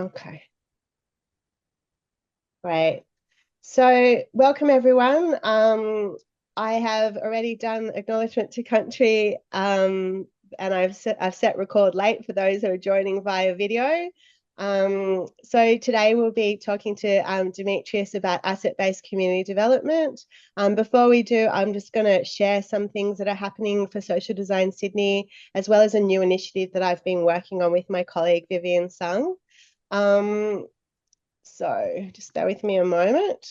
Okay, great. So welcome everyone. I have already done acknowledgement to country, and I've set record late for those who are joining via video. So today we'll be talking to Demetrius about asset-based community development. Before we do, I'm just going to share some things that are happening for Social Design Sydney, as well as a new initiative that I've been working on with my colleague Vivian Sung. So just bear with me a moment.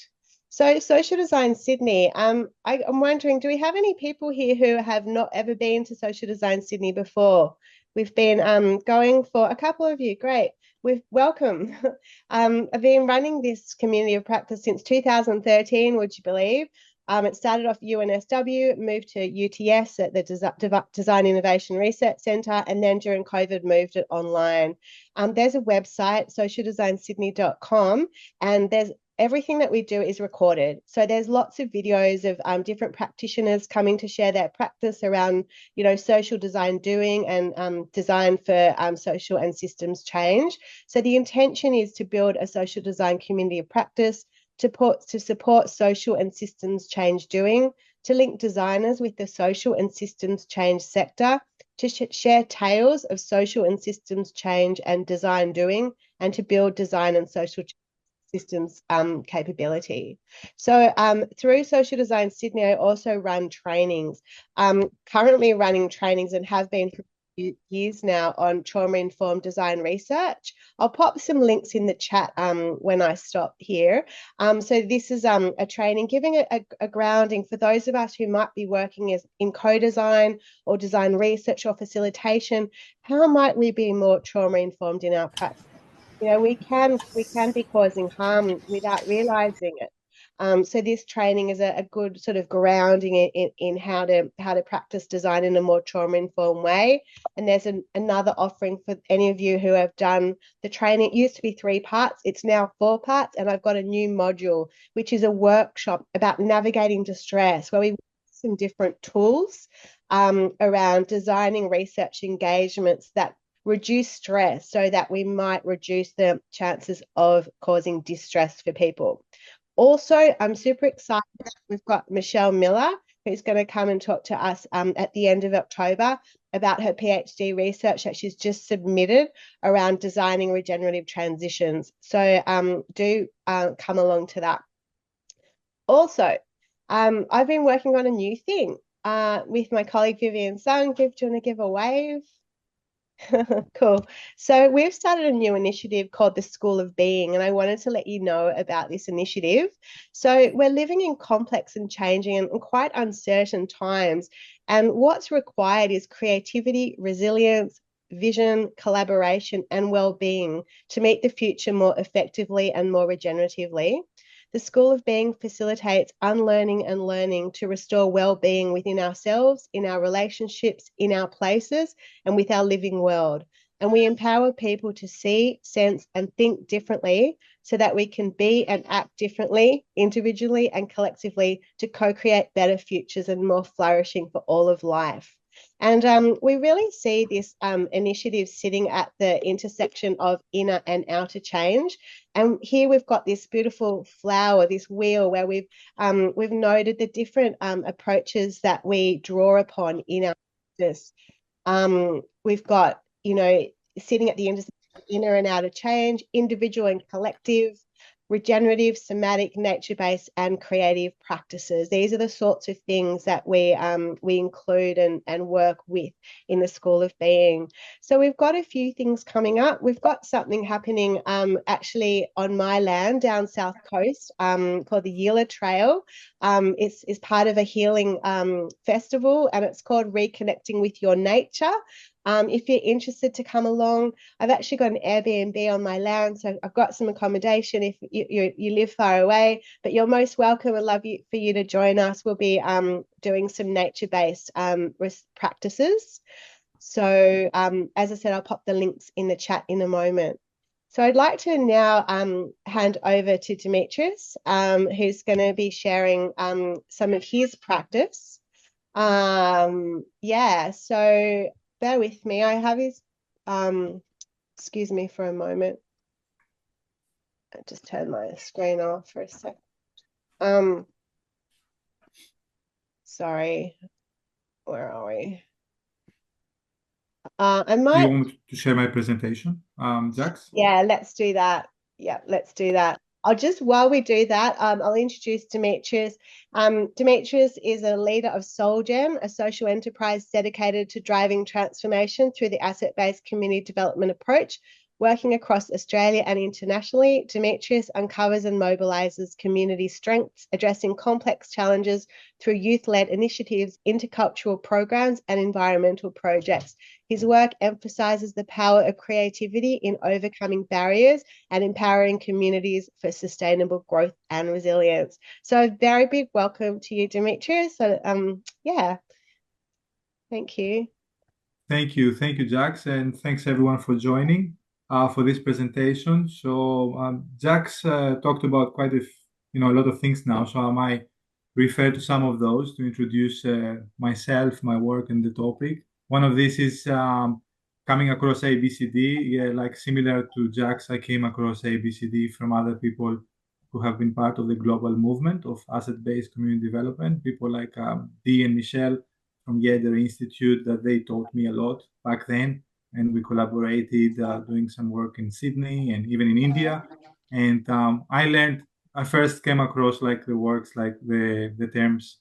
So Social Design Sydney, I'm wondering, do we have any people here who have not ever been to Social Design Sydney before? We've been going for a couple of you. Great. Welcome. I've been running this community of practice since 2013, would you believe? It started off UNSW, moved to UTS at the Design Innovation Research Centre, and then during COVID moved it online. There's a website, socialdesignsydney.com, and there's everything that we do is recorded. So there's lots of videos of different practitioners coming to share their practice around, social design doing and design for social and systems change. So the intention is to build a social design community of practice to support social and systems change doing, to link designers with the social and systems change sector, to share tales of social and systems change and design doing, and to build design and social systems capability. So through Social Design Sydney, I also run trainings. Currently running trainings and have been for years now on trauma-informed design research. I'll pop some links in the chat when I stop here. So this is a training giving a grounding for those of us who might be working in co-design or design research or facilitation. How might we be more trauma-informed in our practice? We can be causing harm without realizing it. So this training is a good sort of grounding in how to practice design in a more trauma-informed way. And there's another offering for any of you who have done the training. It used to be 3 parts. It's now 4 parts. And I've got a new module, which is a workshop about navigating distress, where we some different tools around designing research engagements that reduce stress so that we might reduce the chances of causing distress for people. Also, I'm super excited. We've got Michelle Miller, who's going to come and talk to us at the end of October about her PhD research that she's just submitted around designing regenerative transitions. So do come along to that. Also, I've been working on a new thing with my colleague Vivian Sung. Viv, do you want to give a wave? Cool. So we've started a new initiative called the School of Being, and I wanted to let you know about this initiative. So we're living in complex and changing and quite uncertain times, and what's required is creativity, resilience, vision, collaboration, and well-being to meet the future more effectively and more regeneratively. The School of Being facilitates unlearning and learning to restore well-being within ourselves, in our relationships, in our places, and with our living world. And we empower people to see, sense, and think differently so that we can be and act differently, individually and collectively, to co-create better futures and more flourishing for all of life. And we really see this initiative sitting at the intersection of inner and outer change. And here we've got this beautiful flower, this wheel, where we've noted the different approaches that we draw upon in our business. We've got, sitting at the intersection of inner and outer change, individual and collective, regenerative, somatic, nature-based, and creative practices. These are the sorts of things that we include and work with in the School of Being. So we've got a few things coming up. We've got something happening actually on my land down South Coast called the Yilla Trail. It's part of a healing festival, and it's called Reconnecting with Your Nature. If you're interested to come along, I've actually got an Airbnb on my land, so I've got some accommodation if you live far away, but you're most welcome. I'd love for you to join us. We'll be doing some nature-based practices. So as I said, I'll pop the links in the chat in a moment. So I'd like to now hand over to Demetrius, who's going to be sharing some of his practice. So bear with me. I have his, excuse me for a moment. I just turned my screen off for a sec. Sorry, where are we? I Do you might, want me to share my presentation, Jax? yeah, let's do that. Yeah, let's do that. I'll just, while we do that, I'll introduce Demetrius. Demetrius is a leader of Soulgen, a social enterprise dedicated to driving transformation through the asset-based community development approach. Working across Australia and internationally, Demetrius uncovers and mobilises community strengths, addressing complex challenges through youth-led initiatives, intercultural programs, and environmental projects. His work emphasizes the power of creativity in overcoming barriers and empowering communities for sustainable growth and resilience. So, a very big welcome to you, Demetrius. So, yeah, thank you. Thank you, Jax, and thanks everyone for joining for this presentation. So Jax talked about quite a lot of things now. So I might refer to some of those to introduce myself, my work, and the topic. One of these is coming across ABCD. Yeah, like similar to Jax, I came across ABCD from other people who have been part of the global movement of asset-based community development. People like Dee and Michelle from Yeder Institute that they taught me a lot back then. And we collaborated doing some work in Sydney and even in India. And I first came across like the works, like the terms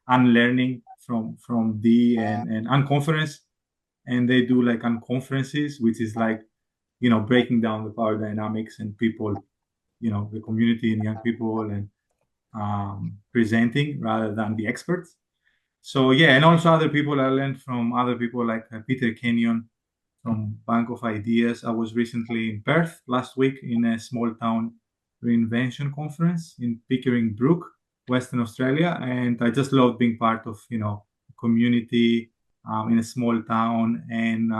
unlearning from D and unconference. And they do like unconferences, which is like, breaking down the power dynamics and people, the community and young people and presenting rather than the experts. So yeah, and also other people I learned from other people like Peter Kenyon from Bank of Ideas. I was recently in Perth last week in a small town reinvention conference in Pickering Brook, Western Australia, and I just loved being part of a community in a small town and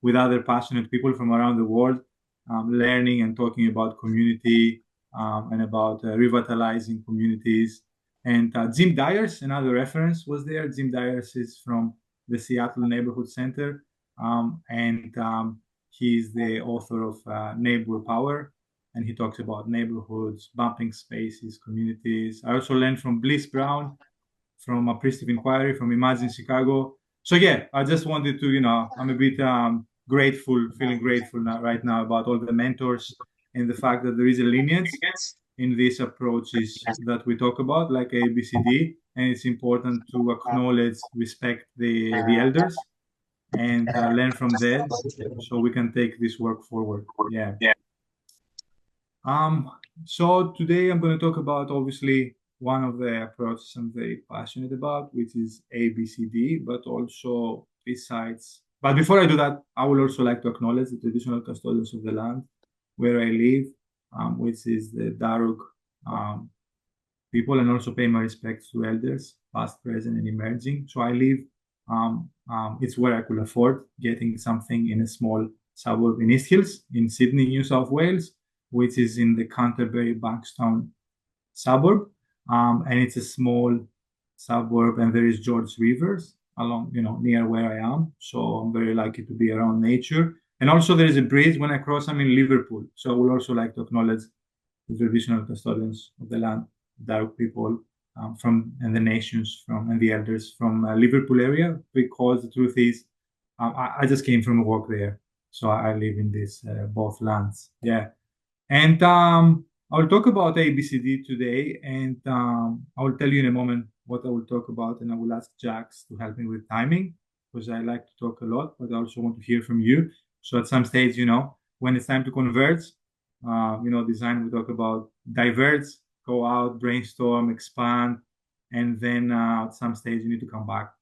with other passionate people from around the world, learning and talking about community and about revitalizing communities. And Jim Dyers, another reference, was there. Jim Dyers is from the Seattle Neighborhood Center, and he's the author of Neighbor Power, and he talks about neighborhoods, bumping spaces, communities. I also learned from Bliss Brown from A Priest of Inquiry from Imagine Chicago. So yeah, I just wanted to, I'm a bit grateful, feeling grateful now, right now about all the mentors and the fact that there is a lineage in these approaches that we talk about, like ABCD, and it's important to acknowledge, respect the elders and learn from them so we can take this work forward. Yeah. Um, so today I'm going to talk about obviously one of the approaches I'm very passionate about, which is ABCD, but also besides. But before I do that, I would also like to acknowledge the traditional custodians of the land where I live, which is the Darug um, people, and also pay my respects to elders, past, present, and emerging. So I live, it's where I could afford getting something in a small suburb in East Hills in Sydney, New South Wales, which is in the Canterbury Bankstown suburb. And it's a small suburb, and there is George Rivers along, near where I am. So I'm very lucky to be around nature. And also there is a bridge when I cross, I'm in Liverpool. So I would also like to acknowledge the traditional custodians of the land, Darug people from and the nations from and the elders from Liverpool area. Because the truth is, I just came from a walk there, so I live in this both lands. Yeah, and I'll talk about ABCD today, and I will tell you in a moment what I will talk about, and I will ask Jax to help me with timing because I like to talk a lot, but I also want to hear from you. So at some stage, when it's time to converge, design, we talk about diverge, go out, brainstorm, expand, and then at some stage you need to come back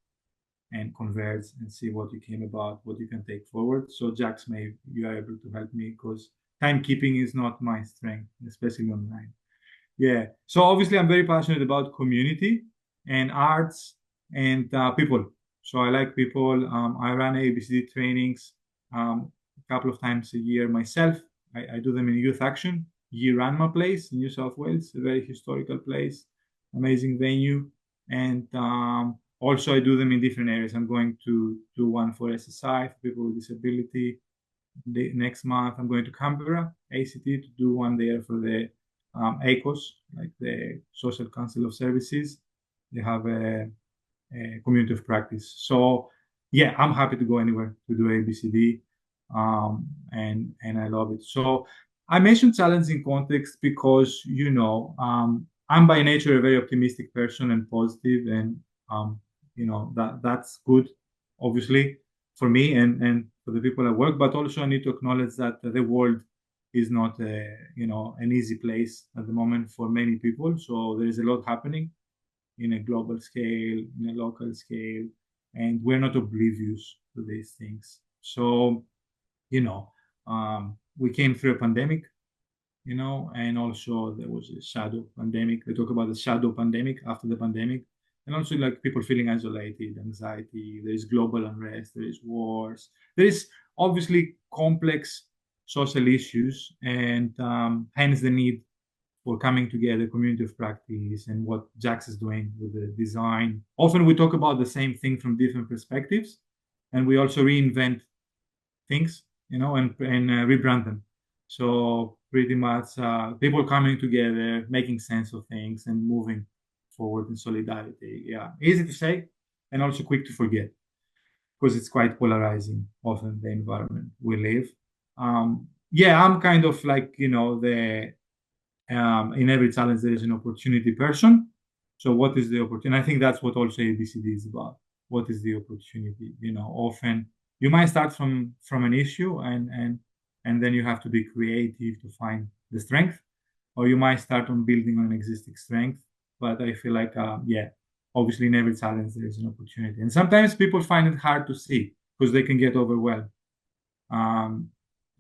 and converge and see what you came about, what you can take forward. So Jax, may you are able to help me because timekeeping is not my strength, especially online. Yeah. So obviously, I'm very passionate about community and arts and people. So I like people. I run ABCD trainings a couple of times a year myself. I do them in Youth Action, Yiranma Place in New South Wales, a very historical place, amazing venue. And also, I do them in different areas. I'm going to do one for SSI, for people with disability, the next month, I'm going to Canberra, ACT, to do 1 day for the ACOS, like the Social Council of Services. They have a community of practice. So yeah, I'm happy to go anywhere to do ABCD, and I love it. So I mentioned challenging context because I'm by nature a very optimistic person and positive, and that's good, obviously, for me and for the people I work. But also I need to acknowledge that the world is not an easy place at the moment for many people. So there is a lot happening in a global scale, in a local scale, and we're not oblivious to these things. So, we came through a pandemic, and also there was a shadow pandemic. We talk about the shadow pandemic after the pandemic, and also like people feeling isolated, anxiety. There is global unrest, there is wars, there is obviously complex social issues, and hence the need for coming together, community of practice, and what Jax is doing with the design. Often we talk about the same thing from different perspectives, and we also reinvent things, and rebrand them. So pretty much people coming together, making sense of things, and moving forward in solidarity. Yeah, easy to say, and also quick to forget because it's quite polarizing. Often the environment we live. Yeah, I'm kind of like the in every challenge there is an opportunity person. So what is the opportunity? I think that's what also ABCD is about. What is the opportunity? Often you might start from an issue, and then you have to be creative to find the strength, or you might start on building on an existing strength. But I feel like yeah, obviously in every challenge there is an opportunity, and sometimes people find it hard to see because they can get overwhelmed, um,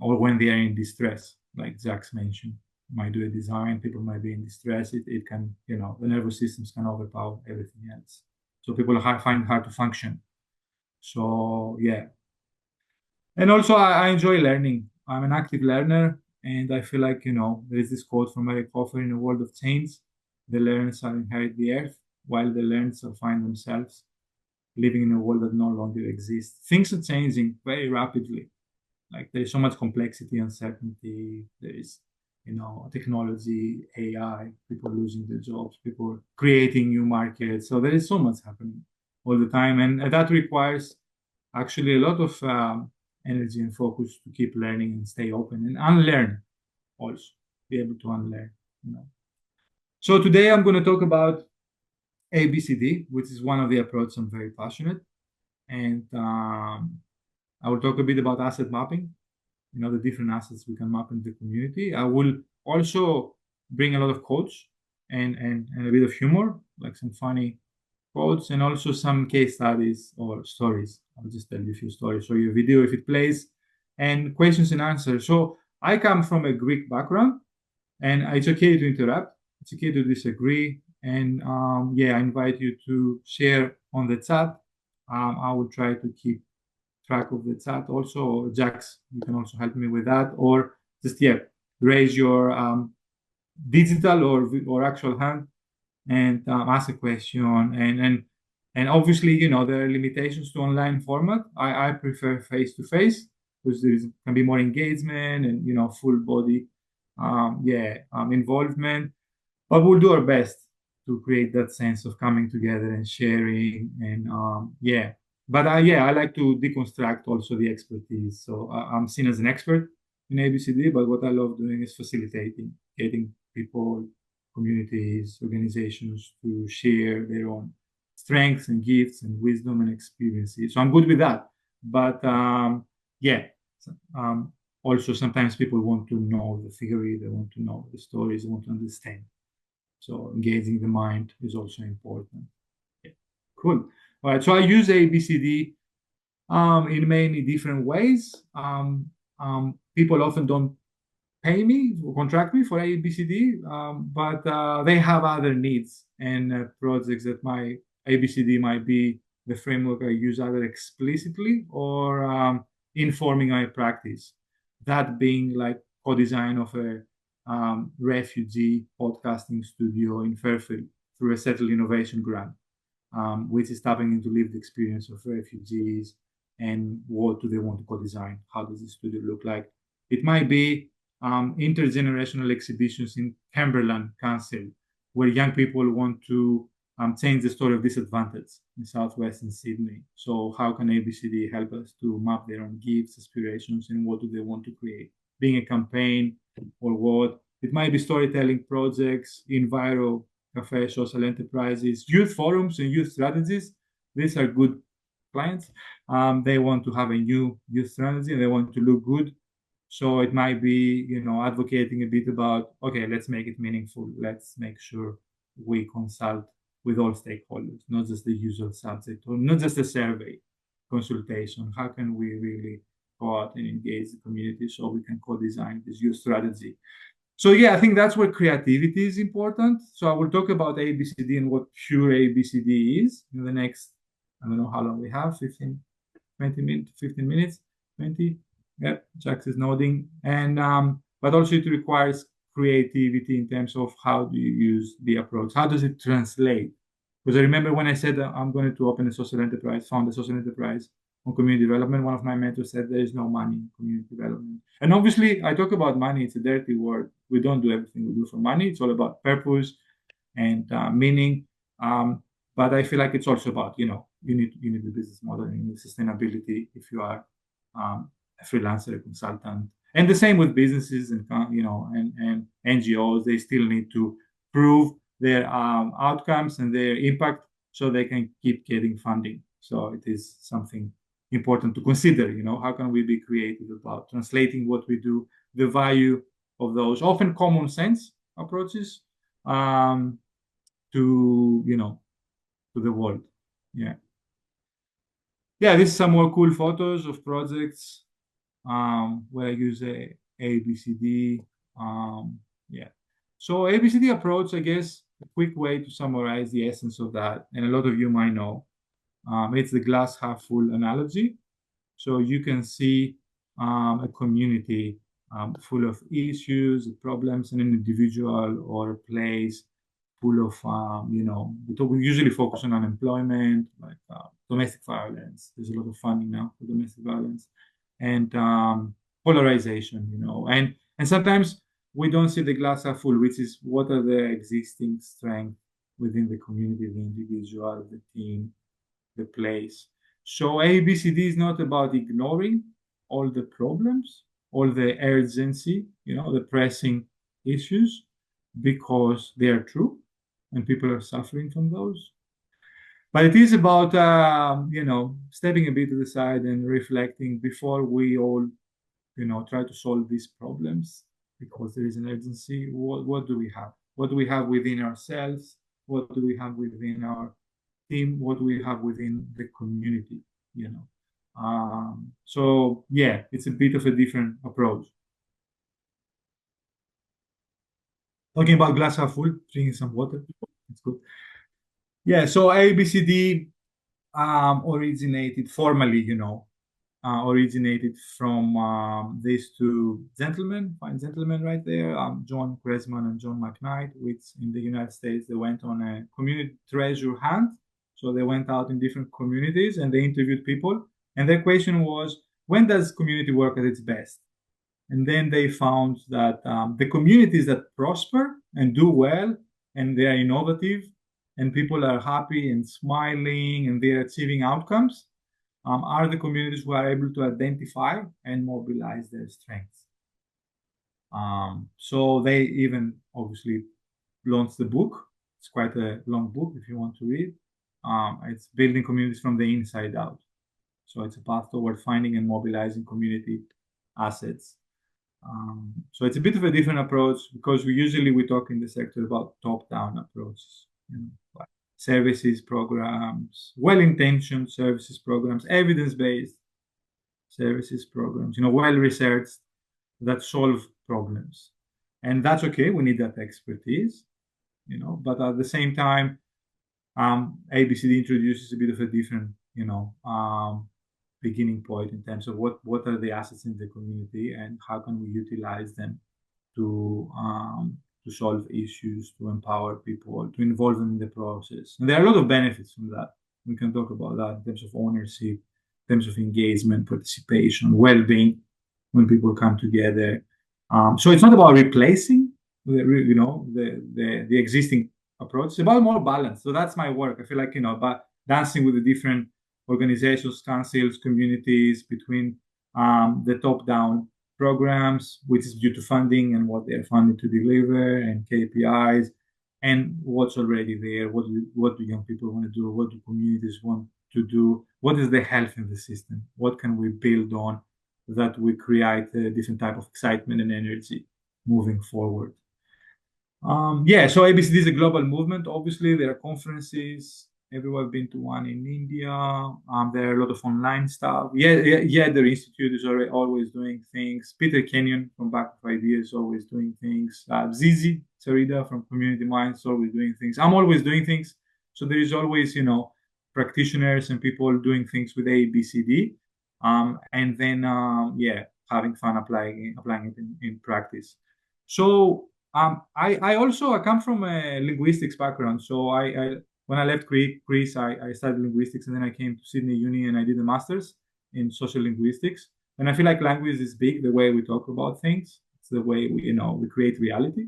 or when they are in distress, like Jax mentioned. Might do a design, people might be in distress. It can, the nervous systems can overpower everything else. So people find it hard to function. So yeah. And also I enjoy learning. I'm an active learner, and I feel like, there is this quote from Eric Hoffer: in a world of change, the learners shall inherit the earth, while the learned shall find themselves living in a world that no longer exists. Things are changing very rapidly. Like there is so much complexity, uncertainty. There is, technology, AI, people losing their jobs, people creating new markets. So there is so much happening all the time, and that requires actually a lot of energy and focus to keep learning and stay open and unlearn also, be able to unlearn. So today I'm going to talk about ABCD, which is one of the approaches I'm very passionate, and I will talk a bit about asset mapping, the different assets we can map in the community. I will also bring a lot of quotes and a bit of humor, like some funny quotes, and also some case studies or stories. I'll just tell you a few stories, show you a video if it plays, and questions and answers. So I come from a Greek background, and it's okay to interrupt. It's okay to disagree. And yeah, I invite you to share on the chat. I will try to keep track of the chat also. Jax, you can also help me with that, or just raise your digital or actual hand and ask a question. And obviously, there are limitations to online format. I prefer face to face because there can be more engagement and full body involvement. But we'll do our best to create that sense of coming together and sharing, and yeah. But yeah, I like to deconstruct also the expertise. So I'm seen as an expert in ABCD, but what I love doing is facilitating, getting people, communities, organizations to share their own strengths and gifts and wisdom and experiences. So I'm good with that. But yeah, also sometimes people want to know the theory, they want to know the stories, they want to understand. So engaging the mind is also important. Yeah. Cool. All right. So I use ABCD in many different ways. People often don't pay me or contract me for ABCD, but they have other needs and projects that my ABCD might be the framework I use either explicitly or informing my practice. That being like co-design of a refugee podcasting studio in Fairfield through a Settle Innovation Grant, which is tapping into lived experience of refugees and what do they want to co-design? How does the studio look like? It might be intergenerational exhibitions in Cumberland Council, where young people want to change the story of disadvantage in southwestern Sydney. So how can ABCD help us to map their own gifts, aspirations, and what do they want to create? Being a campaign or what? It might be storytelling projects, enviro cafe, social enterprises, youth forums, and youth strategies. These are good clients. They want to have a new youth strategy and they want to look good. So it might be, advocating a bit about, okay, let's make it meaningful. Let's make sure we consult with all stakeholders, not just the usual subject or not just a survey consultation. How can we really go out and engage the community so we can co-design this youth strategy? So yeah, I think that's where creativity is important. So I will talk about ABCD and what pure ABCD is in the next, I don't know how long we have, 15, 20 minutes, 15 minutes, 20. Yeah, Jax is nodding. And but also it requires creativity in terms of how do you use the approach? How does it translate? Because I remember when I said I'm going to open a social enterprise, found a social enterprise on community development, one of my mentors said there is no money in community development. And obviously I talk about money, it's a dirty word. We don't do everything we do for money. It's all about purpose and meaning. But I feel like it's also about, you need the business model, you need sustainability if you are a freelancer, a consultant. And the same with businesses and NGOs, they still need to prove their outcomes and their impact so they can keep getting funding. So it is something important to consider, how can we be creative about translating what we do, the value of those often common sense approaches to the world. Yeah, this is some more cool photos of projects where I use a ABCD. So ABCD approach, I guess, a quick way to summarize the essence of that, and a lot of you might know, it's the glass half full analogy. So you can see a community full of issues, problems, and an individual or a place full of, we usually focus on unemployment, like domestic violence. There's a lot of funding now for domestic violence, and polarization, and sometimes we don't see the glass half full, which is what are the existing strengths within the community, the individual, the team, the place. So ABCD is not about ignoring all the problems, all the urgency, the pressing issues, because they are true and people are suffering from those. But it is about, stepping a bit to the side and reflecting before we all, try to solve these problems, because there is an urgency. What do we have? What do we have within ourselves? What do we have within our team? What do we have within the community? So yeah, it's a bit of a different approach. Talking about glass half full, drinking some water. It's good. Yeah, so ABCD originated formally, originated from these two gentlemen, fine gentlemen right there, John Kresman and John McKnight, which in the United States, they went on a community treasure hunt. So they went out in different communities and they interviewed people. And their question was, when does community work at its best? And then they found that the communities that prosper and do well and they are innovative and people are happy and smiling and they're achieving outcomes are the communities who are able to identify and mobilize their strengths. So they even obviously launched the book. It's quite a long book if you want to read. It's building communities from the inside out. So it's a path toward finding and mobilizing community assets. So it's a bit of a different approach because we talk in the sector about top-down approaches, like services programs, well-intentioned services programs, evidence-based services programs, well-researched that solve problems. And that's okay. We need that expertise, but at the same time, ABCD introduces a bit of a different, beginning point in terms of what are the assets in the community and how can we utilize them to solve issues, to empower people, to involve them in the process. And there are a lot of benefits from that. We can talk about that in terms of ownership terms of engagement, participation, well-being when people come together. So it's not about replacing the existing approach. It's about more balance. So that's my work. I feel like about dancing with the different organizations, councils, communities between the top-down programs, which is due to funding and what they're funded to deliver, and KPIs, and what's already there. What do young people want to do? What do communities want to do? What is the health in the system? What can we build on that we create a different type of excitement and energy moving forward? So ABCD is a global movement. Obviously, there are conferences. Everyone been to one in India. There are a lot of online stuff. The institute is always doing things. Peter Kenyon from Back of Ideas is always doing things. Zizi Sarida from Community Minds is always doing things. I'm always doing things. So there is always, practitioners and people doing things with ABCD. And then, having fun applying it in practice. So I come from a linguistics background. So when I left Greece, I studied linguistics, and then I came to Sydney Uni and I did a master's in social linguistics. And I feel like language is big, the way we talk about things. It's the way we create reality.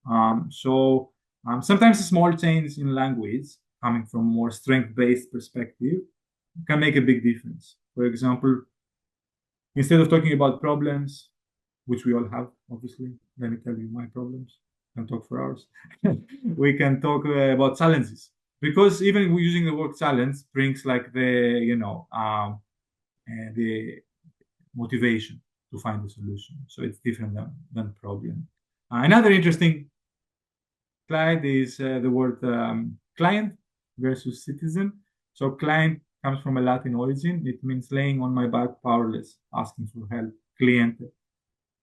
Sometimes a small change in language coming from a more strength-based perspective can make a big difference. For example, instead of talking about problems, which we all have, obviously, let me tell you my problems. I can talk for hours. We can talk about challenges, because even using the word challenge brings like the motivation to find a solution. So it's different than problem. Another interesting slide is the word client versus citizen. So client comes from a Latin origin. It means laying on my back, powerless, asking for help, cliente.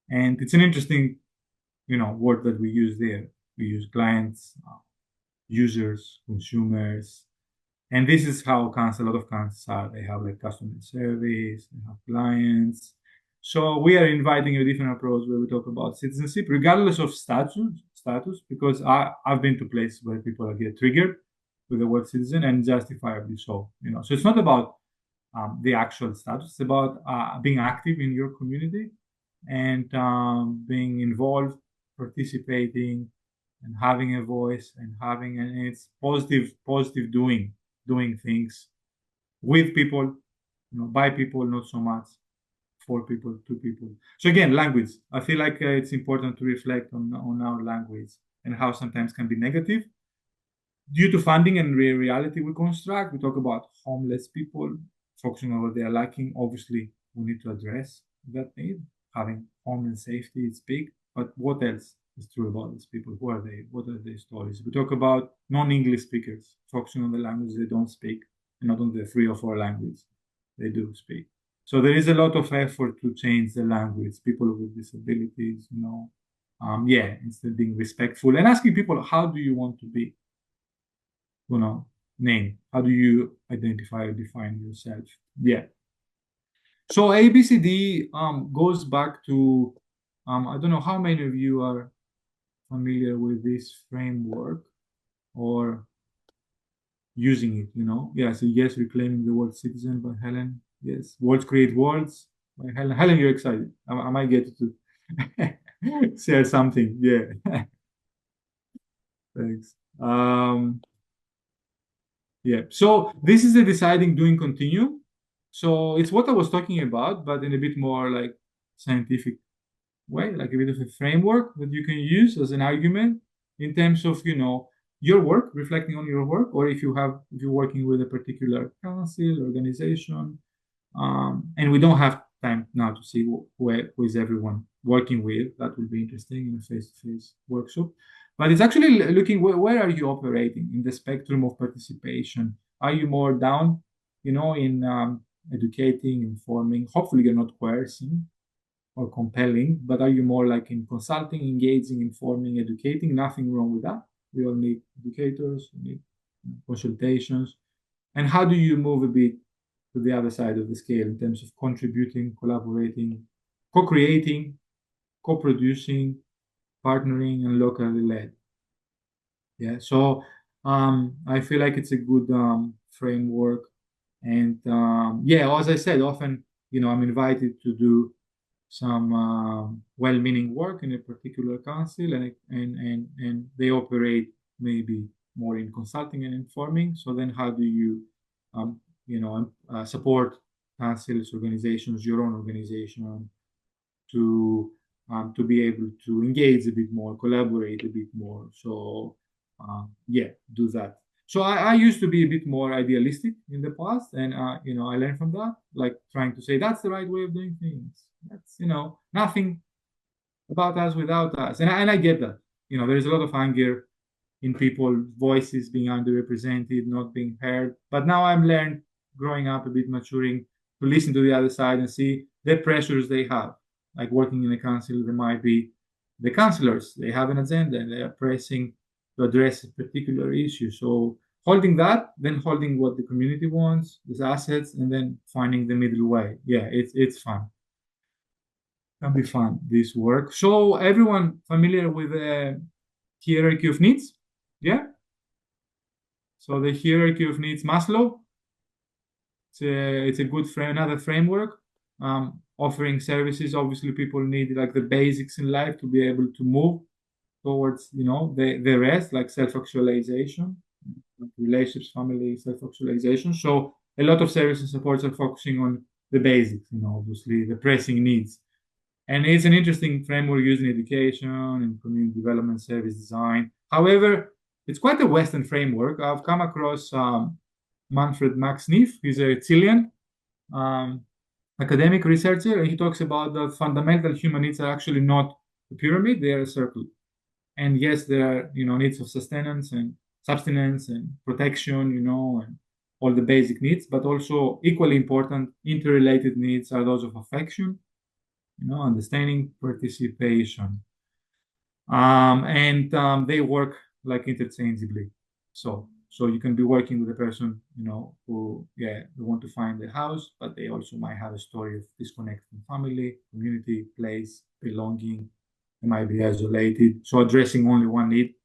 And it's an interesting, word that we use there. We use clients, users, consumers, and this is how a lot of councils are. They have like customer service, they have clients. So we are inviting a different approach where we talk about citizenship, regardless of status, because I've been to places where people get triggered with the word citizen, and justifiably so. So it's not about the actual status. It's about being active in your community and being involved, participating, and having a voice, and it's positive doing things with people, by people, not so much for people, to people. So again, language. I feel like it's important to reflect on our language and how sometimes can be negative due to funding and reality we construct. We talk about homeless people, focusing on what they are lacking. Obviously, we need to address that need. Having home and safety is big, but what else is true about these people? Who are they? What are their stories? We talk about non-English speakers, focusing on the language they don't speak, and not on the 3 or 4 languages they do speak. So there is a lot of effort to change the language. People with disabilities, instead of being respectful and asking people, how do you want to be, named? How do you identify or define yourself? Yeah. So ABCD goes back to, I don't know how many of you are familiar with this framework or using it, so yes, Reclaiming the Word Citizen by Helen. Yes, Words Create Worlds by Helen. Helen, you're excited. I might get to share something. Yeah. Thanks. So this is a deciding, doing, continue. So it's what I was talking about, but in a bit more like scientific way, like a bit of a framework that you can use as an argument in terms of, your work, reflecting on your work, or if you're working with a particular council, organization, and we don't have time now to see who is everyone working with. That will be interesting in a face-to-face workshop. But it's actually looking where are you operating in the spectrum of participation? Are you more down, in educating, informing? Hopefully, you're not coercing or compelling, but are you more like in consulting, engaging, informing, educating? Nothing wrong with that. We all need educators, we need consultations. And how do you move a bit to the other side of the scale in terms of contributing, collaborating, co-creating, co-producing, partnering, and locally led? Yeah, so I feel like it's a good framework And yeah, as I said, often, I'm invited to do some well-meaning work in a particular council, and they operate maybe more in consulting and informing. So then, how do you, support councils, organizations, your own organization, to be able to engage a bit more, collaborate a bit more. So yeah, do that. So I used to be a bit more idealistic in the past, and I learned from that, like trying to say that's the right way of doing things. That's nothing about us without us, and I get that. There's a lot of anger in people, voices being underrepresented, not being heard. But now I'm learned, growing up a bit, maturing, to listen to the other side and see the pressures they have. Like working in a council, there might be the councillors, they have an agenda and they are pressing to address a particular issue. So holding that, then holding what the community wants, these assets, and then finding the middle way. Yeah, it's fun. Can be fun, this work. So everyone familiar with the hierarchy of needs? Yeah. So the hierarchy of needs, Maslow. It's a good another framework. Offering services. Obviously, people need like the basics in life to be able to move towards the rest, like self-actualization, relationships, family, self-actualization. So a lot of services supports are focusing on the basics. Obviously the pressing needs. And it's an interesting framework used in education and community development, service design. However, it's quite a Western framework. I've come across Manfred Max Neef. He's a Chilean academic researcher, and he talks about the fundamental human needs are actually not a pyramid; they are a circle. And yes, there are needs of sustenance and subsistence and protection, and all the basic needs. But also equally important, interrelated needs are those of affection, understanding, participation, and they work like interchangeably. So you can be working with a person, who they want to find a house, but they also might have a story of disconnect from family, community, place, belonging. They might be isolated. So addressing only one need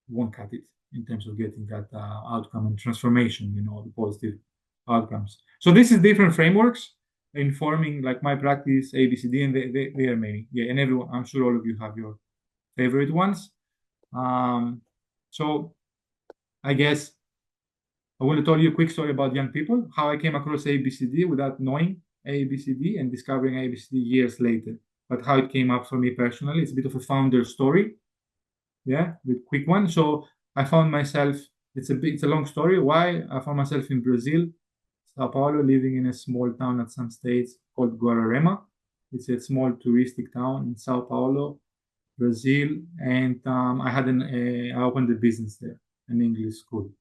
won't cut it in terms of getting that outcome and transformation, the positive outcomes. So this is different frameworks informing like my practice, ABCD, and they are many. Yeah, and everyone, I'm sure all of you have your favorite ones. So I guess I want to tell you a quick story about young people, how I came across ABCD without knowing ABCD and discovering ABCD years later, but how it came up for me personally. It's a bit of a founder story. Yeah, with quick one. So I found myself, it's a long story. Why? I found myself in Brazil, Sao Paulo, living in a small town at some states called Guararema. It's a small touristic town in Sao Paulo, Brazil, and I opened a business there, an English school,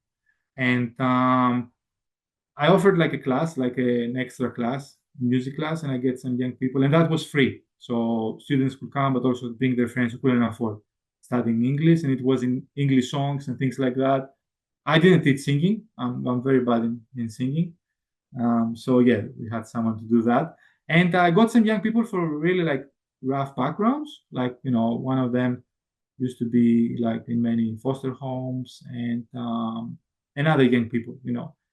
and I offered like a class, like an extra class, music class, and I get some young people, and that was free. So students could come, but also bring their friends who couldn't afford studying English, and it was in English songs and things like that. I didn't teach singing. I'm very bad in singing. So yeah, we had someone to do that, and I got some young people for really like rough backgrounds. Like one of them used to be like in many foster homes, and other young people.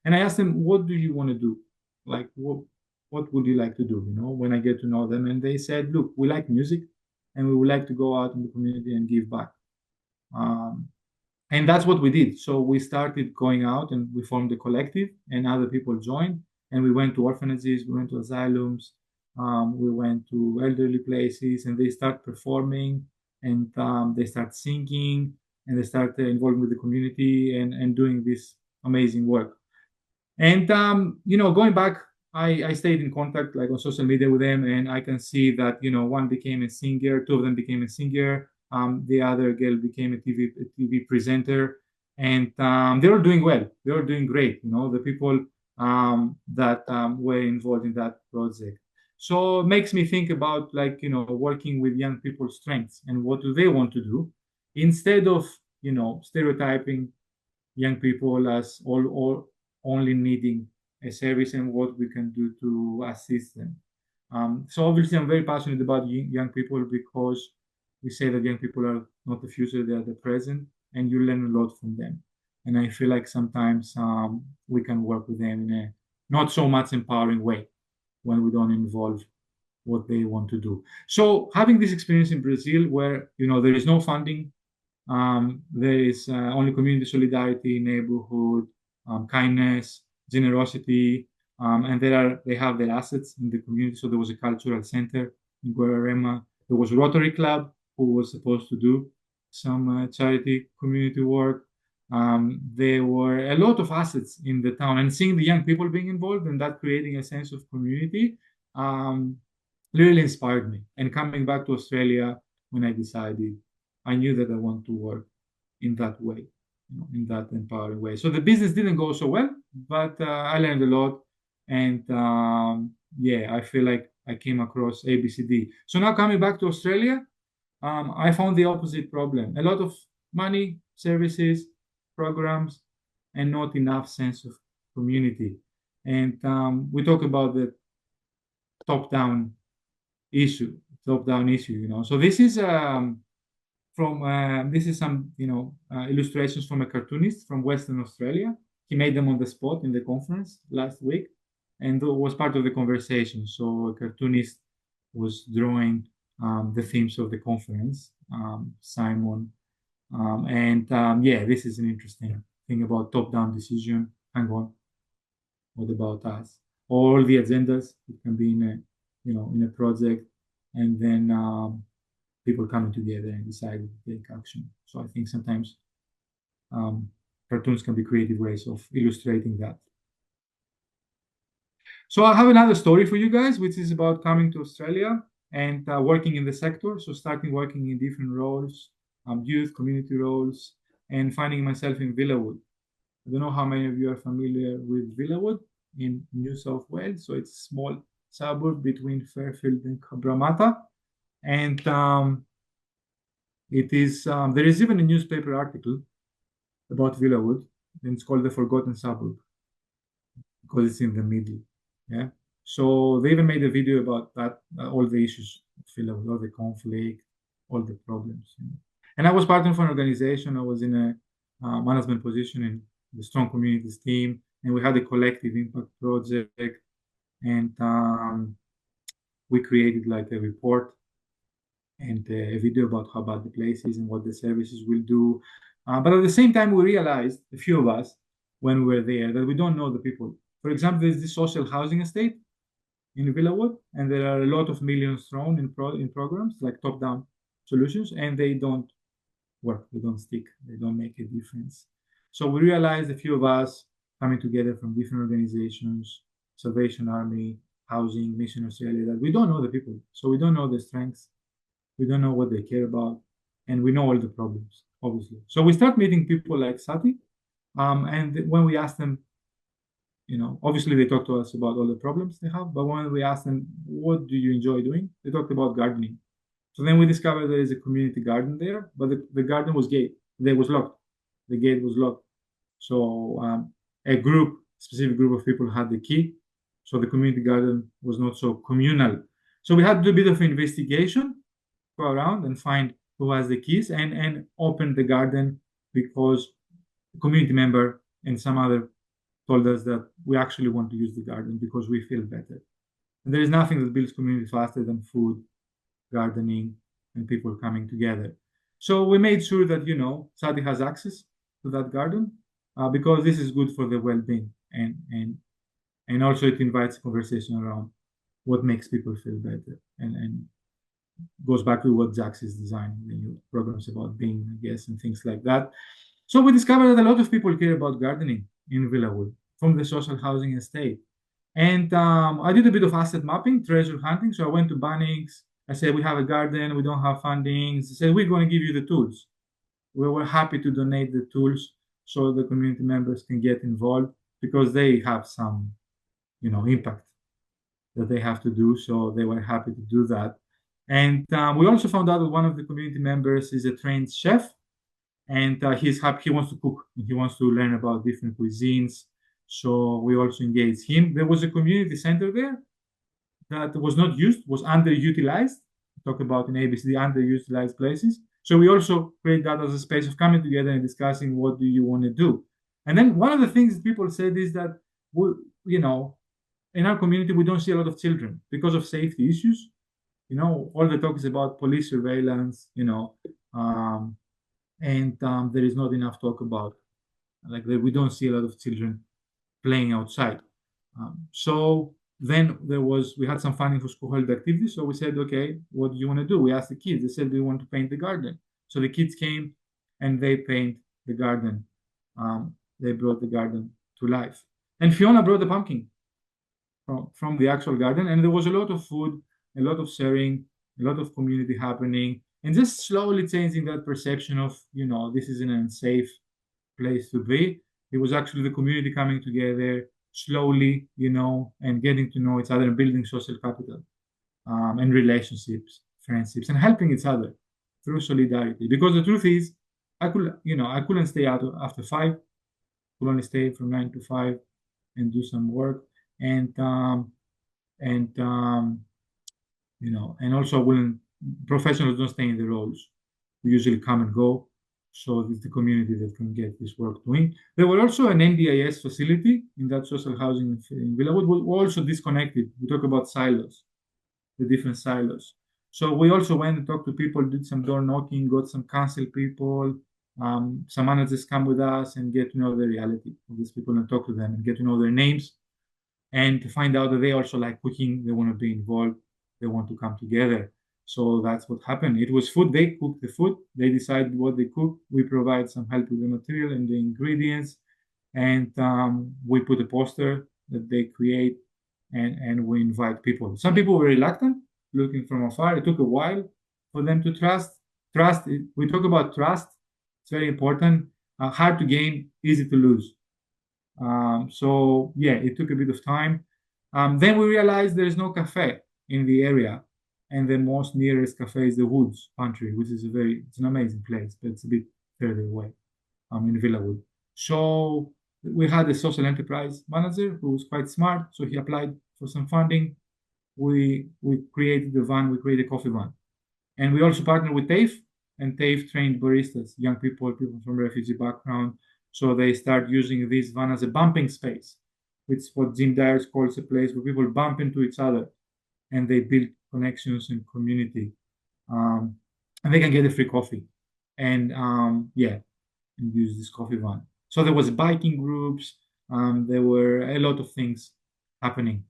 And I asked them, "What do you want to do? Like what would you like to do?" When I get to know them, and they said, "Look, we like music, and we would like to go out in the community and give back." Um, and that's what we did. So we started going out and we formed a collective, and other people joined. And we went to orphanages, we went to asylums, we went to elderly places, and they start performing, and they start singing, and they start involving with the community and doing this amazing work. And going back, I stayed in contact like on social media with them, and I can see that one became a singer, two of them became a singer, the other girl became a TV presenter, and they were doing well. They were doing great. The people that were involved in that project. So it makes me think about like working with young people's strengths and what do they want to do, instead of stereotyping young people as all or only needing a service and what we can do to assist them. So obviously, I'm very passionate about young people because we say that young people are not the future; they are the present, and you learn a lot from them. And I feel like sometimes we can work with them in a not so much empowering way when we don't involve what they want to do. So having this experience in Brazil, where there is no funding, there is only community solidarity, neighborhood, kindness, generosity, and they have their assets in the community. So there was a cultural center in Guararema. There was a Rotary Club who was supposed to do some charity community work. There were a lot of assets in the town, and seeing the young people being involved and that creating a sense of community really inspired me. And coming back to Australia, when I decided, I knew that I want to work in that way, in that empowering way. So the business didn't go so well, but I learned a lot. And yeah, I feel like I came across ABCD. So now coming back to Australia, I found the opposite problem. A lot of money, services, programs, and not enough sense of community. And we talk about the top-down issue. So this is some illustrations from a cartoonist from Western Australia. He made them on the spot in the conference last week, and it was part of the conversation. So a cartoonist was drawing the themes of the conference, Simon, yeah, this is an interesting thing about top-down decision. Hang on, what about us? All the agendas, it can be in a project, and then people coming together and decide to take action. So I think sometimes cartoons can be creative ways of illustrating that. So I have another story for you guys, which is about coming to Australia and working in the sector. So starting working in different roles, youth, community roles, and finding myself in Villawood. I don't know how many of you are familiar with Villawood in New South Wales. So it's a small suburb between Fairfield and Cabramatta. And it is there is even a newspaper article about Villawood, and it's called The Forgotten Suburb because it's in the middle. Yeah. So they even made a video about that, all the issues of Villawood, all the conflict, all the problems. And I was part of an organization. I was in a management position in the Strong Communities team, and we had a collective impact project, and we created like a report and a video about how bad the place is and what the services will do. But at the same time, we realized, a few of us, when we were there, that we don't know the people. For example, there's this social housing estate in Villawood, and there are a lot of millions thrown in programs like top-down solutions, and they don't work, they don't stick, they don't make a difference. So we realized, a few of us coming together from different organizations, Salvation Army, Housing, Mission Australia, that we don't know the people. So we don't know their strengths, we don't know what they care about, and we know all the problems, obviously. So we start meeting people like Sati, and when we ask them, obviously they talk to us about all the problems they have, but when we ask them, what do you enjoy doing? They talked about gardening. So then we discovered there is a community garden there, but the garden was gated. They was locked. The gate was locked. So a specific group of people had the key. So the community garden was not so communal. So we had to do a bit of investigation, go around and find who has the keys and open the garden, because a community member and some other told us that we actually want to use the garden because we feel better. And there is nothing that builds community faster than food, gardening, and people coming together. So we made sure that, Sadi has access to that garden because this is good for the well-being. And also it invites conversation around what makes people feel better and goes back to what Jax is designing, the new programs about being, I guess, and things like that. So we discovered that a lot of people care about gardening in Villawood from the social housing estate. And I did a bit of asset mapping, treasure hunting. So I went to Bunnings. I said, we have a garden, we don't have funding. They said, we're going to give you the tools. We were happy to donate the tools so the community members can get involved because they have some, impact that they have to do. So they were happy to do that. And we also found out that one of the community members is a trained chef, and he's happy. He wants to cook. And he wants to learn about different cuisines. So we also engaged him. There was a community center there that was not used, was underutilized. Talk about in ABCD underutilized places. So we also create that as a space of coming together and discussing what do you want to do. And then one of the things that people said is that, in our community, we don't see a lot of children because of safety issues. All the talk is about police surveillance, and there is not enough talk about like that. We don't see a lot of children playing outside. So then we had some funding for school holiday activities. So we said, okay, what do you want to do? We asked the kids. They said, we want to paint the garden. So the kids came and they paint the garden. They brought the garden to life. And Fiona brought the pumpkin from the actual garden. And there was a lot of food, a lot of sharing, a lot of community happening, and just slowly changing that perception of, this is an unsafe place to be. It was actually the community coming together slowly, and getting to know each other and building social capital, and relationships, friendships, and helping each other through solidarity. Because the truth is, I couldn't stay out after 5. Could only stay from 9 to 5 and do some work, and and also when professionals don't stay in the roles, we usually come and go. So it's the community that can get this work doing. There were also an NDIS facility in that social housing in Villawood. We also disconnected. We talk about silos, the different silos. So we also went and talked to people, did some door knocking, got some council people. Some managers come with us and get to know the reality of these people and talk to them and get to know their names and to find out that they also like cooking. They want to be involved. They want to come together. So that's what happened. It was food. They cook the food. They decide what they cook. We provide some help with the material and the ingredients. And we put a poster that they create, and we invite people. Some people were reluctant, looking from afar. It took a while for them to trust. We talk about trust. It's very important. Hard to gain, easy to lose. So yeah, it took a bit of time. Then we realized there is no cafe in the area, and the most nearest cafe is the Woods Pantry, which is it's an amazing place, but it's a bit further away, in Villawood. So we had a social enterprise manager who was quite smart, so he applied for some funding. We created the van, we created a coffee van, and we also partnered with TAFE, and TAFE trained baristas, young people from refugee background. So they start using this van as a bumping space, which is what Jim Dyers calls a place where people bump into each other and they build connections and community. And they can get a free coffee and use this coffee van. So there was biking groups. There were a lot of things happening,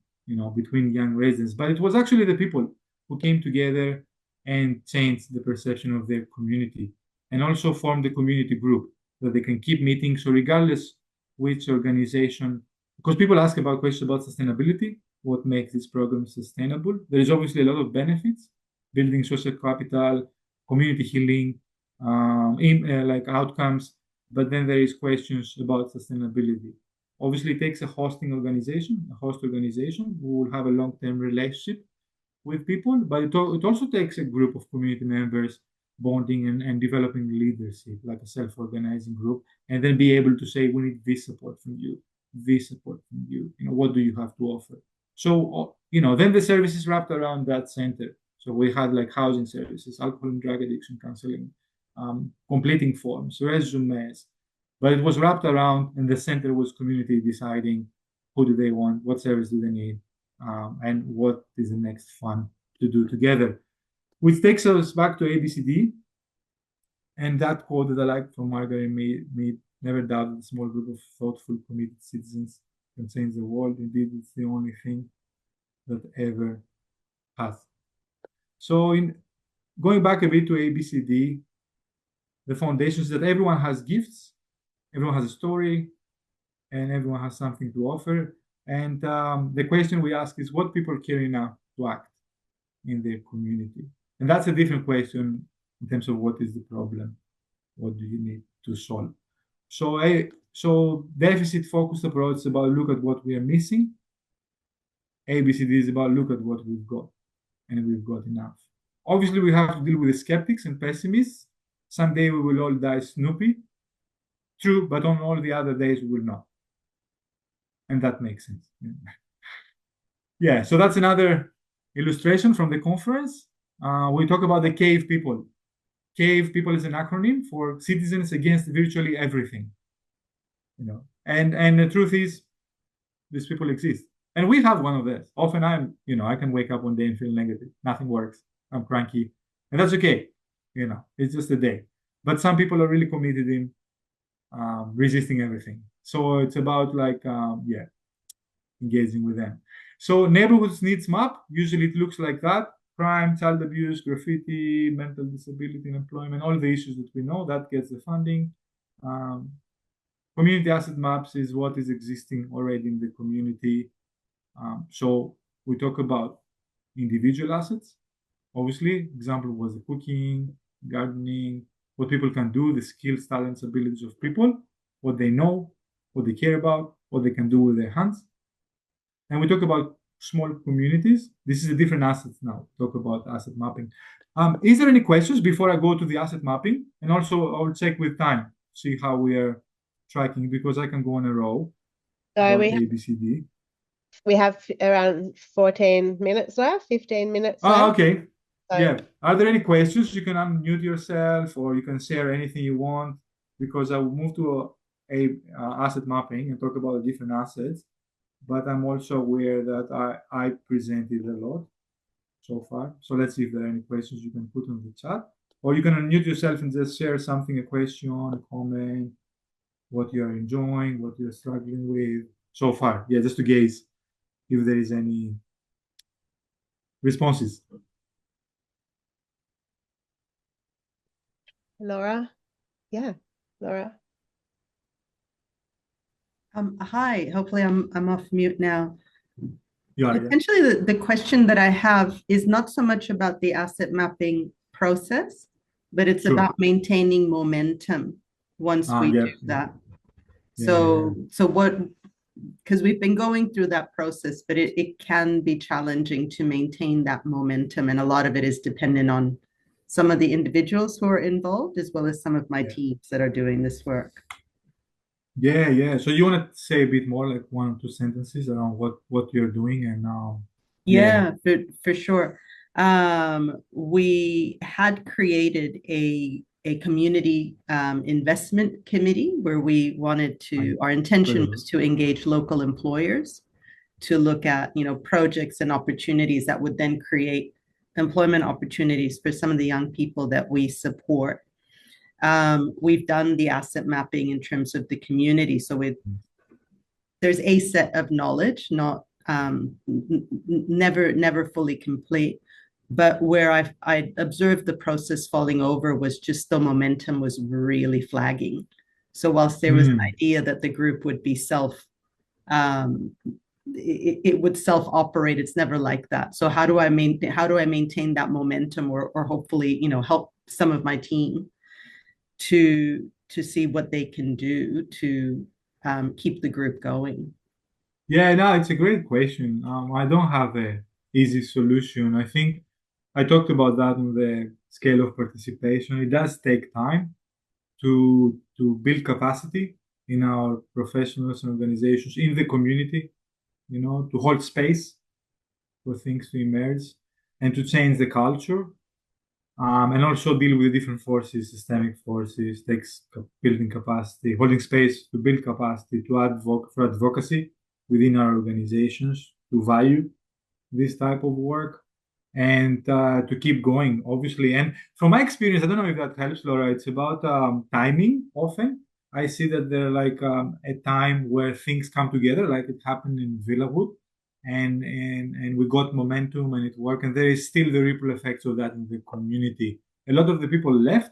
between young residents. But it was actually the people who came together and changed the perception of their community, and also formed the community group that they can keep meeting. So regardless which organization, because people ask about questions about sustainability, what makes this program sustainable? There is obviously a lot of benefits, building social capital, community healing, like outcomes, but then there is questions about sustainability. Obviously, it takes a host organization who will have a long-term relationship with people, but it also takes a group of community members bonding and developing leadership, like a self-organizing group, and then be able to say, we need this support from you, what do you have to offer? So, then the services wrapped around that center. So we had like housing services, alcohol and drug addiction counseling, completing forms, resumes, but it was wrapped around, and the center was community deciding who do they want, what service do they need, and what is the next fun to do together. Which takes us back to ABCD, and that quote that I like from Margaret Mead, never doubt that a small group of thoughtful, committed citizens can change the world. Indeed, it's the only thing that ever has. So in going back a bit to ABCD, the foundation is that everyone has gifts, everyone has a story, and everyone has something to offer. And the question we ask is what people care enough to act in their community. And that's a different question in terms of what is the problem, what do you need to solve. So deficit-focused approach is about look at what we are missing. ABCD is about look at what we've got, and we've got enough. Obviously, we have to deal with the skeptics and pessimists. Someday we will all die Snoopy. True, but on all the other days we will not. And that makes sense. Yeah, so that's another illustration from the conference. We talk about the CAVE people. CAVE people is an acronym for Citizens Against Virtually Everything. And the truth is, these people exist. And we have one of this. Often I can wake up one day and feel negative. Nothing works. I'm cranky. And that's okay. It's just a day. But some people are really committed in resisting everything. So it's about engaging with them. So neighborhoods needs map, usually it looks like that. Crime, child abuse, graffiti, mental disability, unemployment, all the issues that we know, that gets the funding. Community asset maps is what is existing already in the community. So we talk about individual assets. Obviously, example was the cooking, gardening, what people can do, the skills, talents, abilities of people, what they know, what they care about, what they can do with their hands. And we talk about small communities. This is a different asset now. Talk about asset mapping. Is there any questions before I go to the asset mapping? And also, I'll check with time, see how we are tracking, because I can go on a row So about we ABCD. have around 14 minutes left, 15 minutes Oh, left. okay. So Yeah. Are there any questions? You can unmute yourself or you can share anything you want, because I will move to a asset mapping and talk about the different assets. But I'm also aware that I presented a lot so far. So let's see if there are any questions you can put on the chat. Or you can unmute yourself and just share something, a question, a comment, what you are enjoying, what you're struggling with so far. Yeah, just to gauge if there is any responses. Laura, yeah, Laura. Hi, hopefully I'm off mute now. Yeah. Potentially the question that I have is not so much about the asset mapping process, but it's Sure. about maintaining momentum once we do that. So what, because we've been going through that process, but it can be challenging to maintain that momentum. And a lot of it is dependent on some of the individuals who are involved, as well as some of my teams that are doing this work. Yeah. So you want to say a bit more, like 1 or 2 sentences around what you're doing and now? Yeah, for sure. We had created a community investment committee where we wanted to, our intention was to engage local employers to look at, projects and opportunities that would then create employment opportunities for some of the young people that we support. We've done the asset mapping in terms of the community. So there's a set of knowledge, not never fully complete. But where I observed the process falling over was just the momentum was really flagging. So whilst there was an idea that the group would be it would self-operate, it's never like that. So how do I maintain that momentum, or hopefully help some of my team to see what they can do to keep the group going? Yeah, no, it's a great question. I don't have a easy solution. I think I talked about that on the scale of participation. It does take time to build capacity in our professionals and organizations in the community, to hold space for things to emerge and to change the culture. And also deal with different forces, systemic forces, takes building capacity, holding space to build capacity, for advocacy within our organizations, to value this type of work, and to keep going, obviously. And from my experience, I don't know if that helps, Laura, it's about timing often. I see that there like a time where things come together, like it happened in Villawood, and we got momentum and it worked. And there is still the ripple effects of that in the community. A lot of the people left,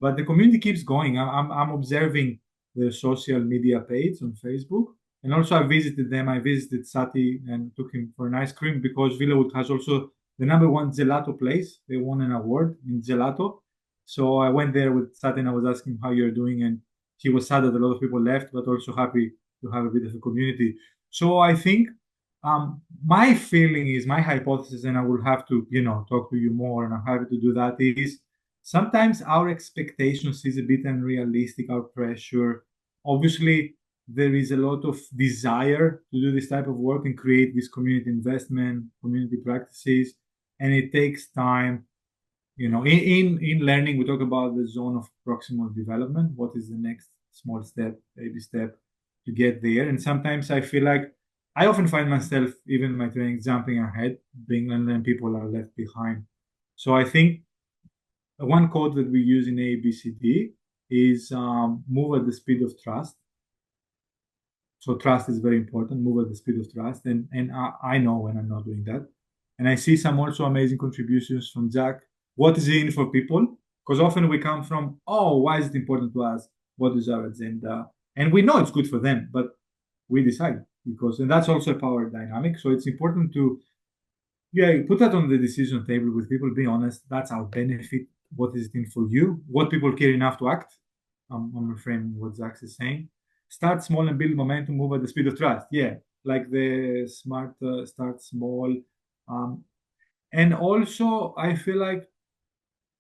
but the community keeps going. I'm observing the social media page on Facebook, and also I visited them. I visited Sati and took him for an ice cream, because Villawood has also the #1 gelato place. They won an award in gelato. So I went there with Sati and I was asking how you're doing, and he was sad that a lot of people left, but also happy to have a bit of a community. So I think my feeling is, my hypothesis, and I will have to, talk to you more, and I'm happy to do that, is sometimes our expectations is a bit unrealistic, our pressure. Obviously, there is a lot of desire to do this type of work and create this community investment, community practices, and it takes time. In learning, we talk about the zone of proximal development. What is the next small step, baby step to get there? And sometimes I feel like I often find myself, even in my training, jumping ahead, and then people are left behind. So I think one code that we use in ABCD is move at the speed of trust. So trust is very important, move at the speed of trust. And I know when I'm not doing that. And I see some also amazing contributions from Jack. What is in for people? Because often we come from, oh, why is it important to us? What is our agenda? And we know it's good for them, but we decide and that's also a power dynamic. So it's important to, put that on the decision table with people, be honest. That's our benefit. What is it in for you? What people care enough to act? I'm reframing what Zach is saying. Start small and build momentum, move at the speed of trust. Yeah, like the smart start small. And also, I feel like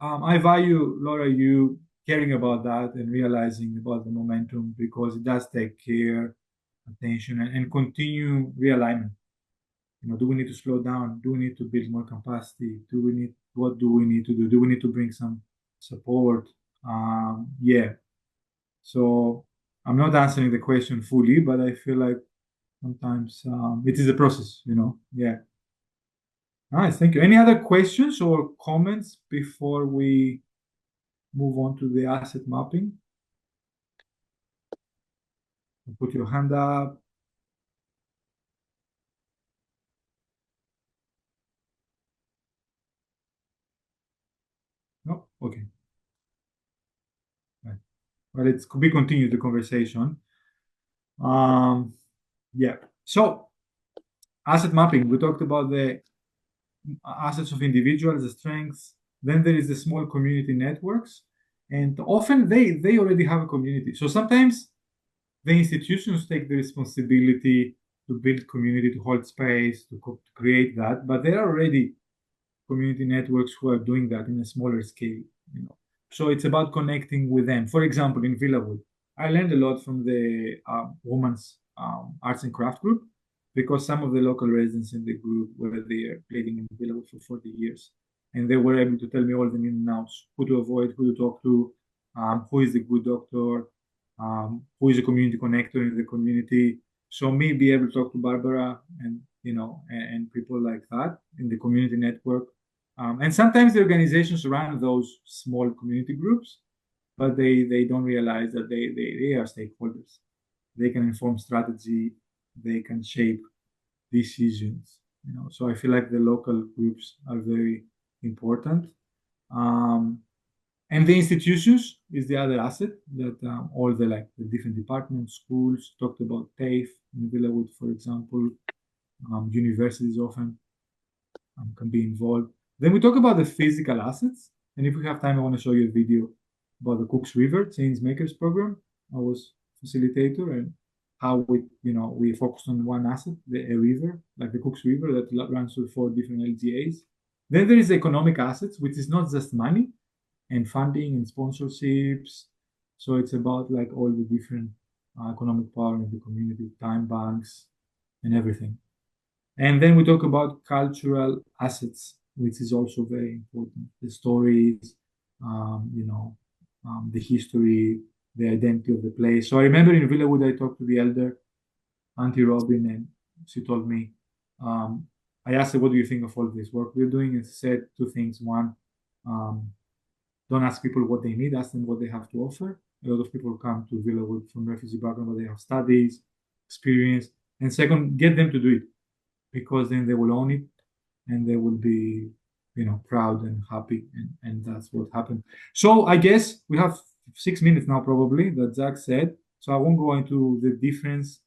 I value, Laura, you caring about that and realizing about the momentum, because it does take care, attention, and continue realignment. Do we need to slow down? Do we need to build more capacity? What do we need to do? Do we need to bring some support? Yeah. So I'm not answering the question fully, but I feel like sometimes it is a process, Yeah. Nice, thank you. Any other questions or comments before we move on to the asset mapping? Put your hand up. No? Okay. Right. Well, it's we continue the conversation. Yeah. So asset mapping, we talked about the assets of individuals, the strengths. Then there is the small community networks, and often they already have a community. So sometimes the institutions take the responsibility to build community, to hold space, to create that, but there are already community networks who are doing that in a smaller scale. So it's about connecting with them. For example, in Villawood, I learned a lot from the women's arts and craft group, because some of the local residents in the group were there living in Villawood for 40 years. And they were able to tell me all the ins and outs, who to avoid, who to talk to, who is the good doctor, who is a community connector in the community. So me be able to talk to Barbara and and people like that in the community network. And sometimes the organizations run those small community groups, but they don't realize that they are stakeholders. They can inform strategy, they can shape decisions. So I feel like the local groups are very important. And the institutions is the other asset that all the different departments, schools, talked about TAFE in Villawood, for example. Universities often can be involved. Then we talk about the physical assets. And if we have time, I want to show you a video about the Cooks River Change Makers program. I was facilitator, and how we focused on one asset, a river, like the Cooks River that runs through 4 different LGAs. Then there is economic assets, which is not just money and funding and sponsorships. So it's about all the different economic power in the community, time banks, and everything. And then we talk about cultural assets, which is also very important. The stories, the history, the identity of the place. So I remember in Villawood, I talked to the elder, Auntie Robin, and she told me, I asked her, what do you think of all this work we're doing? And she said 2 things. One, don't ask people what they need, ask them what they have to offer. A lot of people come to Villawood from refugee background, but they have studies, experience. And second, get them to do it, because then they will own it and they will be proud and happy, and that's what happened. So I guess we have 6 minutes now probably that Zach said, so I won't go into the difference.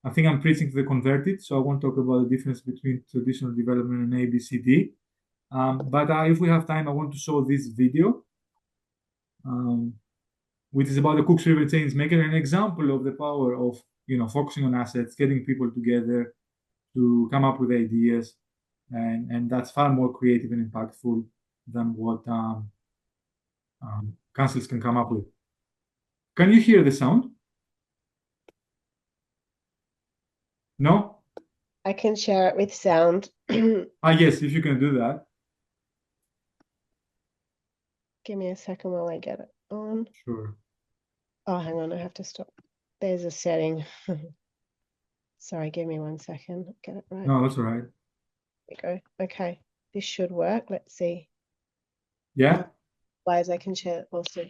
I think I'm preaching to the converted, so I won't talk about the difference between traditional development and ABCD. But if we have time, I want to show this video, which is about the Cooks River Change Maker, an example of the power of focusing on assets, getting people together to come up with ideas, and that's far more creative and impactful than what councils can come up with. Can you hear the sound? No? I can share it with sound. Yes, if you can do that. Give me a second while I get it on. Sure. Oh, hang on, I have to stop. There's a setting. Sorry, give me 1 second. Get it right. No, that's all right. There we go. Okay, this should work. Let's see. Yeah, Otherwise, I can share it also.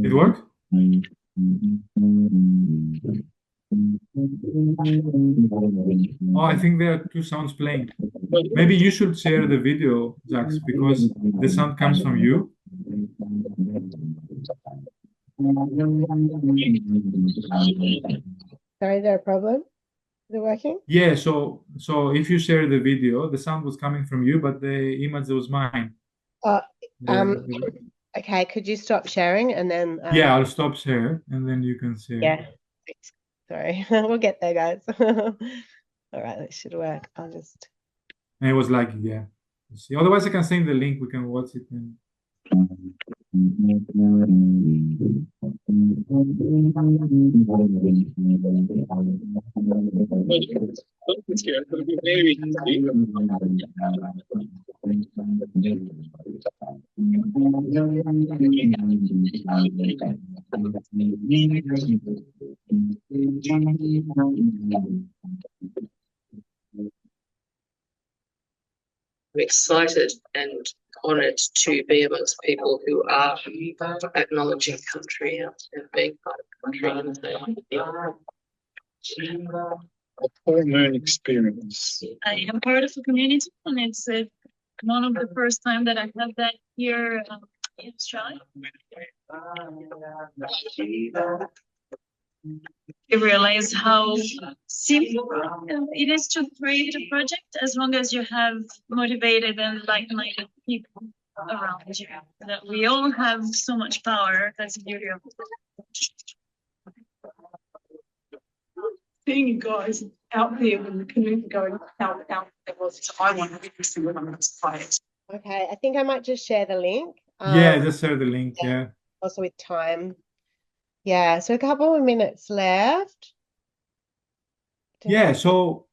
it worked? Oh, I think there are two sounds playing. Maybe you should share the video, Jax, because the sound comes from you. Sorry, is there a problem? Is it working? Yeah, so if you share the video, the sound was coming from you, but the image was mine. Okay, could you stop sharing and then yeah, I'll stop share and then you can share. Yeah. Sorry, we'll get there, guys. All right, that should work. I'll just. And it was like, yeah. See, otherwise I can send the link. We can watch it. And... I'm excited and honoured to be amongst people who are acknowledging country and being part of country. A full moon experience. I am part of a community, and it's one of the first time that I have that here in Australia. I realize how simple it is to create a project as long as you have motivated and like-minded people around you. That we all have so much power. That's the beauty of it. Seeing you guys out there when the canoe going out there was, I want to witness the women fight. Okay, I think I might just share the link. yeah, just share the link. Yeah. Also with time. Yeah, so a couple of minutes left. Yeah, so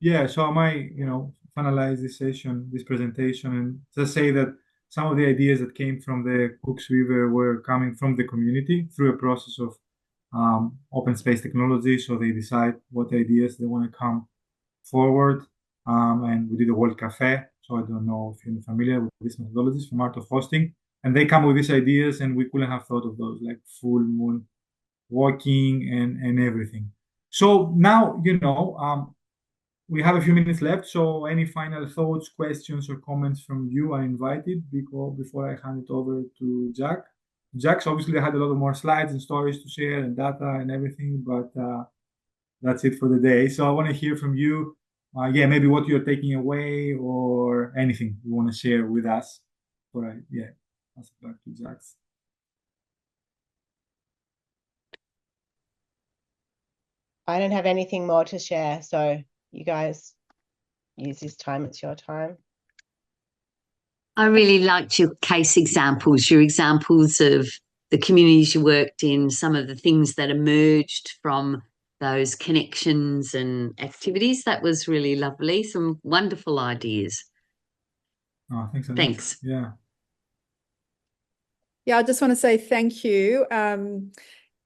I might, finalize this session, this presentation, and just say that some of the ideas that came from the Cooks River were coming from the community through a process of open space technology. So they decide what ideas they want to come forward. And we did a World Cafe. So I don't know if you're familiar with these methodologies from Art of Hosting. And they come with these ideas, and we couldn't have thought of those, like full moon walking and everything. So now, we have a few minutes left. So any final thoughts, questions, or comments from you are invited before I hand it over to Jack. Jack's obviously had a lot of more slides and stories to share and data and everything, but that's it for the day. So I want to hear from you. Maybe what you're taking away or anything you want to share with us. All right, pass it back to Jack. I don't have anything more to share, so you guys use this time. It's your time. I really liked your case examples, your examples of the communities you worked in, some of the things that emerged from those connections and activities. That was really lovely. Some wonderful ideas. Oh, thanks. Thanks. Yeah. Yeah, I just want to say thank you.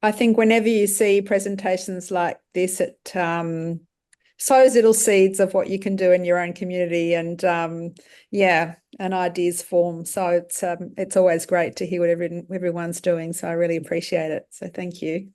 I think whenever you see presentations like this, it sows little seeds of what you can do in your own community, and and ideas form. So it's always great to hear what everyone's doing. So I really appreciate it. So thank you.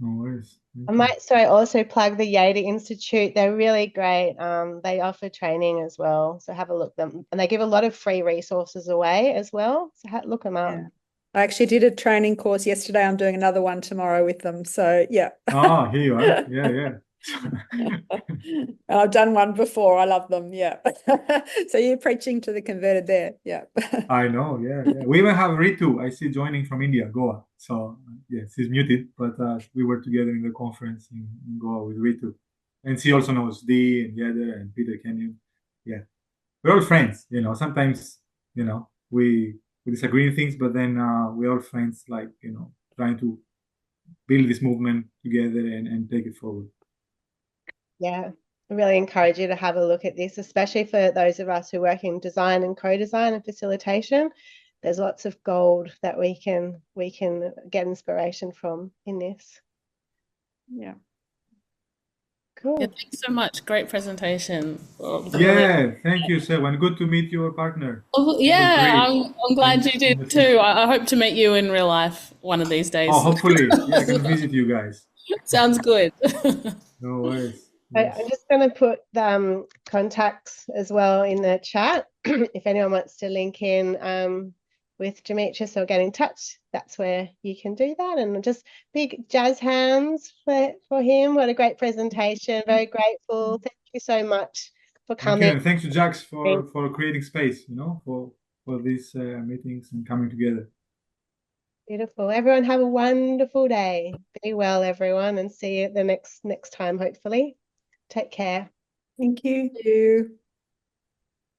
No worries. I might also plug the Yada Institute. They're really great. They offer training as well, so have a look at them, and they give a lot of free resources away as well. So look them up. Yeah. I actually did a training course yesterday. I'm doing another one tomorrow with them. So yeah. Oh, here you are. Yeah. I've done one before. I love them. Yeah. So you're preaching to the converted there. Yeah. I know. Yeah. We even have Ritu. I see joining from India, Goa. So yes, she's muted, but we were together in the conference in Goa with Ritu, and she also knows Dee and Yada and Peter Kenyon. Yeah, we're all friends. Sometimes we disagree in things, but then we're all friends. Like trying to build this movement together and take it forward. Yeah, I really encourage you to have a look at this, especially for those of us who work in design and co-design and facilitation. There's lots of gold that we can get inspiration from in this. Yeah. Cool. Yeah, thanks so much. Great presentation. Yeah, thank you, Sev, and good to meet your partner. Oh, yeah, I'm glad you did too. I hope to meet you in real life one of these days. Oh, hopefully. Yeah, I can visit you guys. Sounds good. No worries. I'm just going to put contacts as well in the chat. If anyone wants to link in with Demetrius or get in touch, that's where you can do that. And just big jazz hands for him. What a great presentation. Very grateful. Thank you so much for Thank coming. you, and thanks to Jax for creating space, for these meetings and coming together. Beautiful. Everyone have a wonderful day. Be well, everyone, and see you the next time, hopefully. Take care. Thank you.